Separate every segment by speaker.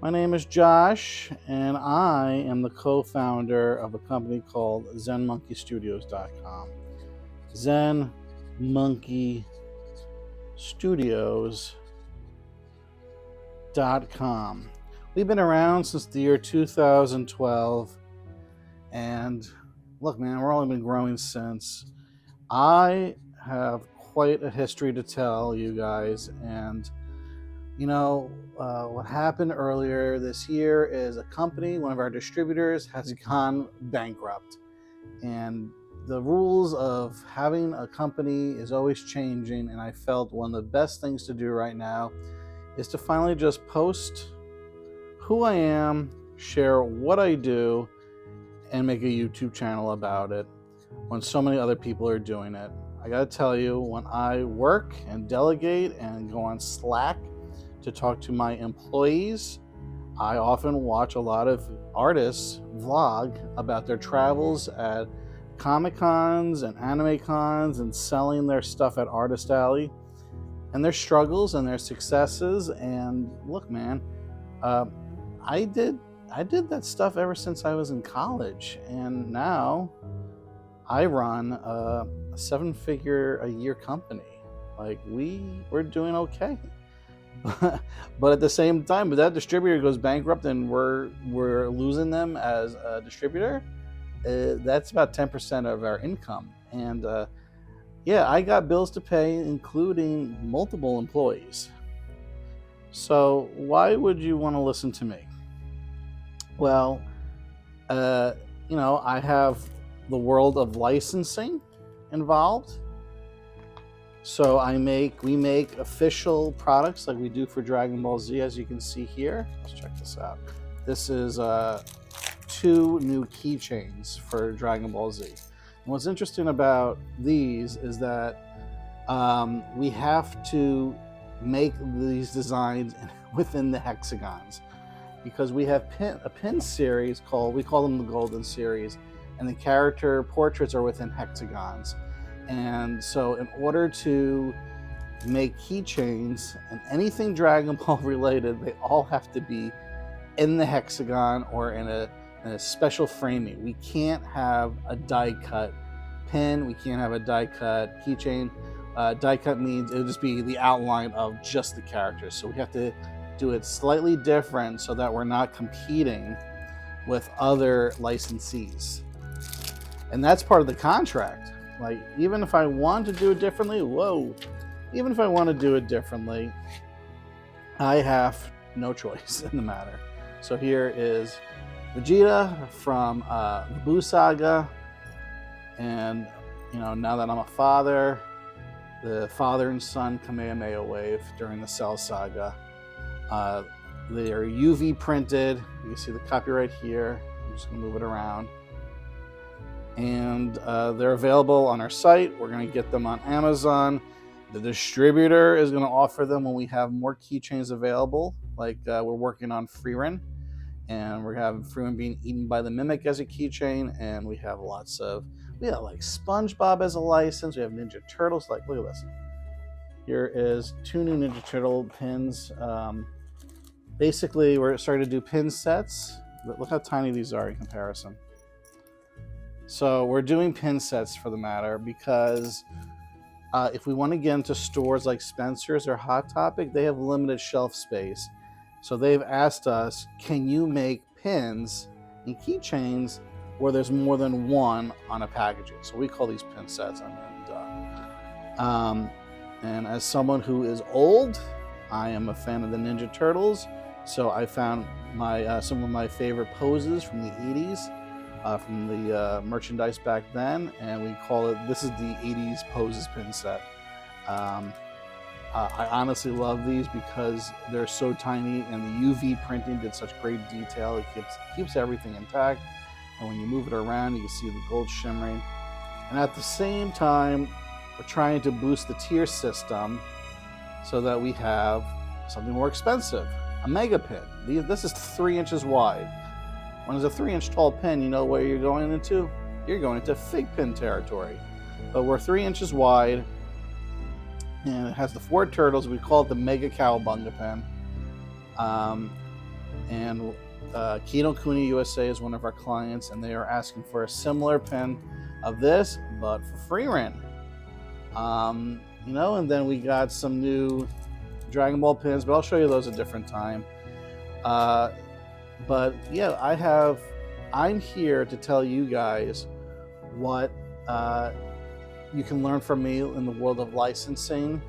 Speaker 1: My name is Josh, and I am the co-founder of a company called ZenMonkeyStudios.com. Zen Monkey Studios.com. We've been around since the year 2012, and look, man, we're only been growing since. I have quite a history to tell you guys, and what happened earlier this year is a company, one of our distributors, has gone bankrupt. And the rules of having a company is always changing. And I felt one of the best things to do right now is to finally just post who I am, share what I do, and make a YouTube channel about it when so many other people are doing it. I gotta tell you, when I work and delegate and go on Slack to talk to my employees, I often watch a lot of artists vlog about their travels at Comic Cons and anime cons and selling their stuff at Artist Alley and their struggles and their successes. And look, man, I did that stuff ever since I was in college, and now I run a seven-figure a year company. Like we're doing okay. But at the same time, if that distributor goes bankrupt and we're losing them as a distributor, that's about 10% of our income. And yeah, I got bills to pay, including multiple employees. So why would you want to listen to me? Well, I have the world of licensing involved. So we make official products like we do for Dragon Ball Z, as you can see here. Let's check this out. This is 2 new keychains for Dragon Ball Z. And what's interesting about these is that we have to make these designs within the hexagons, because we have a pin series we call them the Golden Series, and the character portraits are within hexagons. And so in order to make keychains and anything Dragon Ball related, they all have to be in the hexagon or in a special framing. We can't have a die cut pin. We can't have a die cut keychain. Die cut means it'll just be the outline of just the characters. So we have to do it slightly different so that we're not competing with other licensees. And that's part of the contract. Like, even if I want to do it differently, I have no choice in the matter. So here is Vegeta from the Buu Saga. And, now that I'm a father, the father and son Kamehameha wave during the Cell Saga. They are UV printed. You can see the copyright here. I'm just going to move it around. And they're available on our site. We're going to get them on Amazon. The distributor is going to offer them when we have more keychains available. Like we're working on Freeran, and we're having Freeran being eaten by the Mimic as a keychain. And we have like SpongeBob as a license. We have Ninja Turtles. Like, look at this. Here is 2 new Ninja Turtle pins. Basically, we're starting to do pin sets. Look how tiny these are in comparison. So we're doing pin sets for the matter because if we want to get into stores like Spencer's or Hot Topic, they have limited shelf space. So they've asked us, can you make pins and keychains where there's more than one on a packaging? So we call these pin sets. And as someone who is old, I am a fan of the Ninja Turtles. So I found some of my favorite poses from the 80s. From the merchandise back then, and we call it, this is the 80s poses pin set. I honestly love these because they're so tiny, and the UV printing did such great detail. It keeps everything intact, and when you move it around, you can see the gold shimmering. And at the same time, we're trying to boost the tier system so that we have something more expensive, a mega pin. This is 3 inches wide. When it's a 3-inch tall pin, you know where you're going into? You're going into fig pin territory. But we're 3 inches wide, and it has the 4 turtles. We call it the Mega Cowabunga pin. And Kino Kuni USA is one of our clients, and they are asking for a similar pin of this, but for free rent. And then we got some new Dragon Ball pins, but I'll show you those a different time. But yeah, I'm here to tell you guys what you can learn from me in the world of licensing.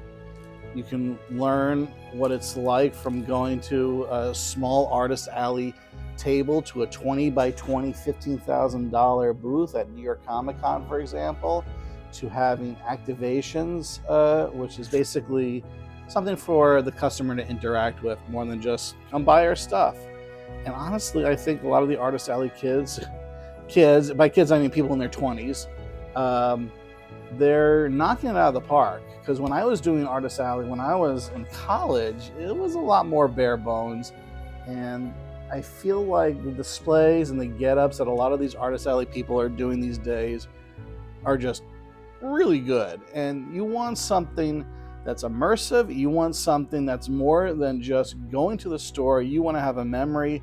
Speaker 1: You can learn what it's like from going to a small artist alley table to a 20 by 20, $15,000 booth at New York Comic Con, for example, to having activations, which is basically something for the customer to interact with more than just come buy our stuff. And honestly, I think a lot of the artist alley kids, by kids I mean people in their 20s, they're knocking it out of the park. Because when I was doing artist alley, when I was in college, it was a lot more bare bones. And I feel like the displays and the get-ups that a lot of these artist alley people are doing these days are just really good. And you want something that's immersive. You want something that's more than just going to the store. You want to have a memory.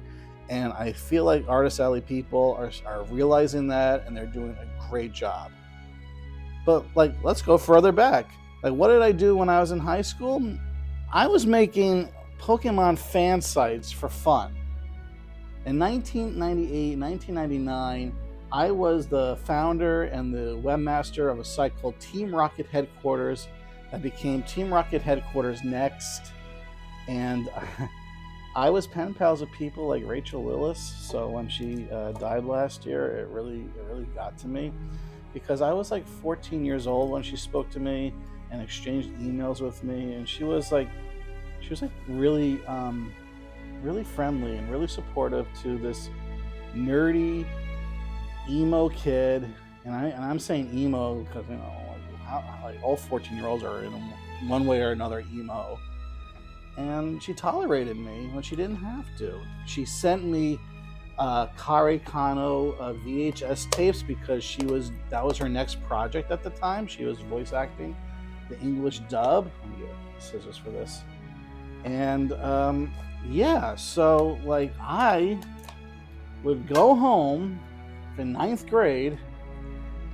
Speaker 1: And I feel like artist alley people are realizing that, and they're doing a great job. But let's go further back. What did I do when I was in high school? I was making Pokemon fan sites for fun. In 1998, 1999, I was the founder and the webmaster of a site called Team Rocket Headquarters that became Team Rocket Headquarters Next. And I was pen pals with people like Rachel Lillis. So when she died last year, it really got to me, because I was 14 years old when she spoke to me and exchanged emails with me, and she was really friendly and really supportive to this nerdy emo kid. And I'm saying emo because all 14-year-olds are in one way or another emo. And she tolerated me when she didn't have to. She sent me Kare Kano VHS tapes because that was her next project at the time. She was voice acting the English dub. Let me get scissors for this. And so I would go home in 9th grade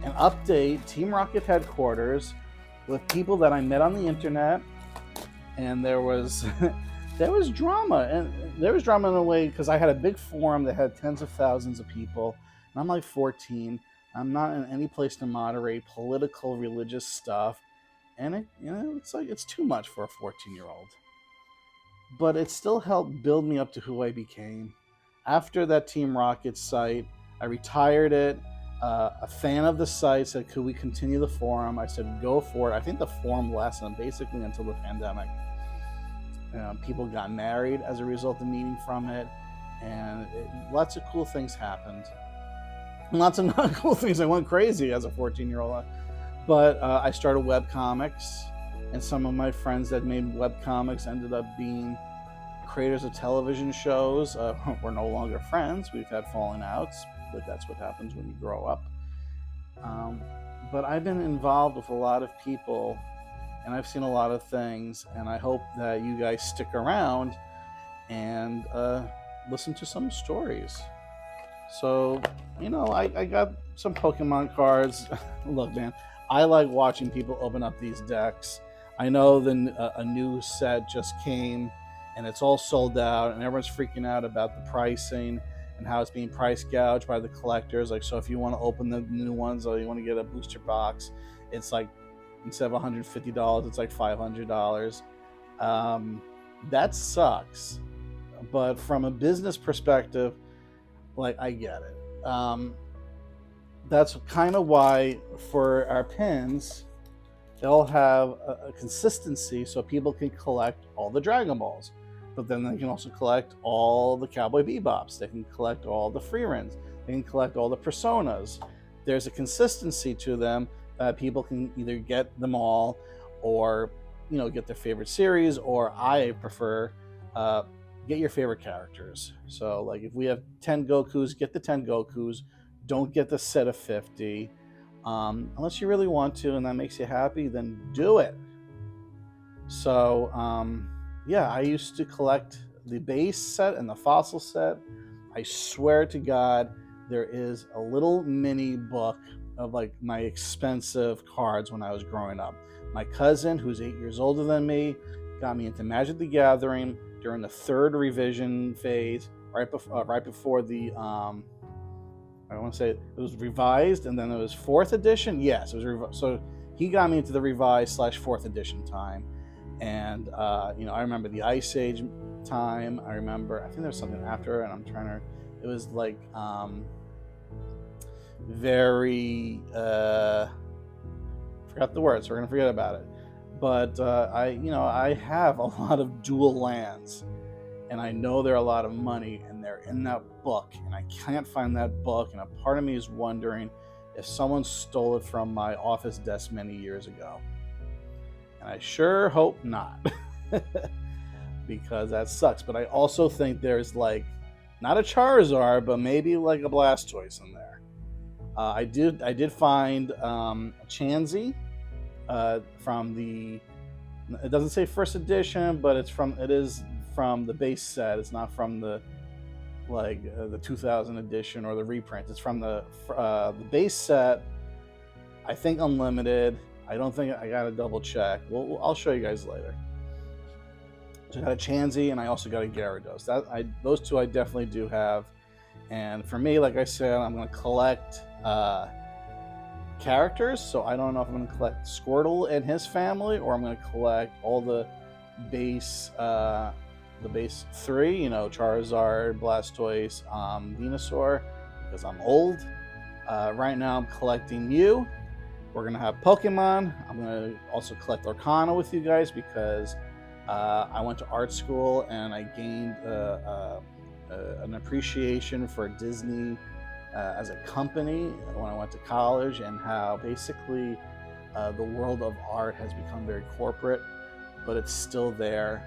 Speaker 1: and update Team Rocket Headquarters with people that I met on the internet. And there was drama, and there was drama in a way because I had a big forum that had tens of thousands of people, and I'm 14. I'm not in any place to moderate political, religious stuff, and it's too much for a 14-year-old. But it still helped build me up to who I became. After that Team Rocket site, I retired it. A fan of the site said, "Could we continue the forum?" I said, "Go for it." I think the forum lasted basically until the pandemic. People got married as a result of meeting from it, and lots of cool things happened. And lots of not cool things. I went crazy as a 14-year-old. But I started webcomics, and some of my friends that made webcomics ended up being creators of television shows. We're no longer friends. We've had falling outs, but that's what happens when you grow up. But I've been involved with a lot of people, and I've seen a lot of things, and I hope that you guys stick around and listen to some stories. So, I got some Pokemon cards. Look, man, I like watching people open up these decks. I know a new set just came, and it's all sold out, and everyone's freaking out about the pricing and how it's being price gouged by the collectors. So if you want to open the new ones or you want to get a booster box, it's instead of $150, it's $500. That sucks. But from a business perspective, I get it. That's kind of why for our pins, they'll have a consistency so people can collect all the Dragon Balls. But then they can also collect all the Cowboy Bebops. They can collect all the Freeruns. They can collect all the Personas. There's a consistency to them that people can either get them all or, get their favorite series, or I prefer get your favorite characters. So if we have 10 Gokus, get the 10 Gokus. Don't get the set of 50. Unless you really want to and that makes you happy, then do it. So, I used to collect the base set and the fossil set, I swear to God, there is a little mini book of like my expensive cards when I was growing up. My cousin, who's 8 years older than me, got me into Magic the Gathering during the third revision phase, right before the I want to say it was revised, and then it was fourth edition. Yes, it was so he got me into the revised / fourth edition time, and I remember the Ice Age time. I think there was something after, and I'm trying to. It was like very forgot the word, so we're gonna forget about it. But I have a lot of dual lands, and I know they're a lot of money, and they're in that book, and I can't find that book, and a part of me is wondering if someone stole it from my office desk many years ago. And I sure hope not, because that sucks. But I also think there's like, not a Charizard, but maybe like a Blastoise in there. I did find a Chansey from the, it doesn't say first edition, but it is from the base set. It's not from the the 2000 edition or the reprint. It's from the base set. I think unlimited. I don't think, I gotta double check. I'll show you guys later. So I got a Chansey, and I also got a Gyarados. Those two I definitely do have. And for me, like I said, I'm gonna collect characters. So I don't know if I'm gonna collect Squirtle and his family, or I'm gonna collect all the base three, Charizard, Blastoise, Venusaur, because I'm old. Right now I'm collecting Mew. We're gonna have Pokemon. I'm gonna also collect Arcana with you guys, because I went to art school and I gained an appreciation for Disney as a company when I went to college, and how basically the world of art has become very corporate, but it's still there.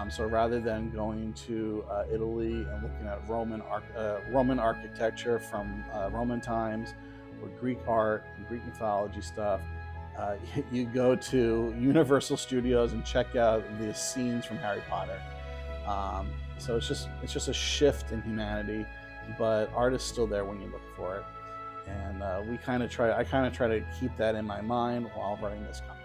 Speaker 1: So rather than going to Italy and looking at Roman architecture from Roman times, or Greek art and Greek mythology stuff, you go to Universal Studios and check out the scenes from Harry Potter. So it's just a shift in humanity, but art is still there when you look for it. And I kind of try to keep that in my mind while running this company.